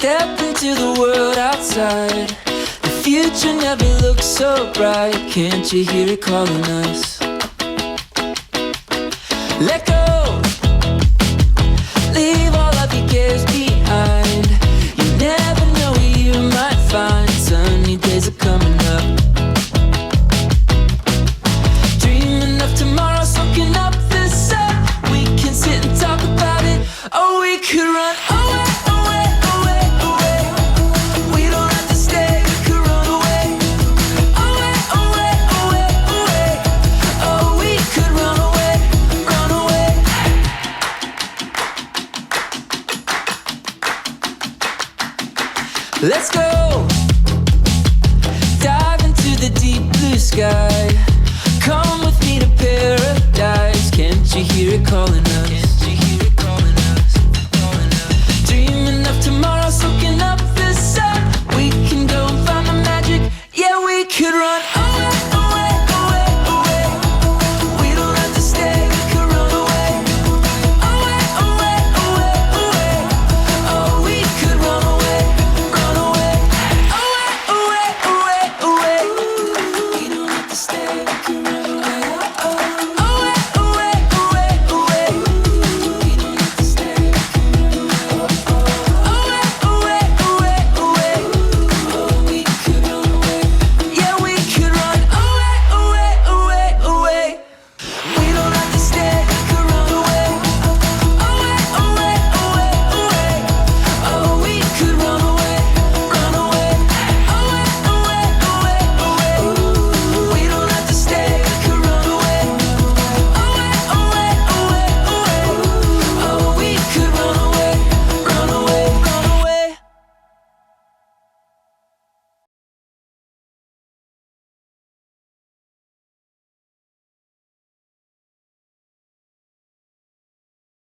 Step into the world outside. The future never looks so bright. Can't you hear it calling us? Let go. Leave all of your cares behind. You never know where you might find. Sunny days are coming up. Dreaming of tomorrow, soaking up the sun. We can sit and talk about it. Oh, we could run away. Let's go. Dive into the deep blue sky. Come with me to paradise. Can't you hear it calling us? Dreaming of tomorrow, soaking up the sun. We can go and find the magic. Yeah, we could run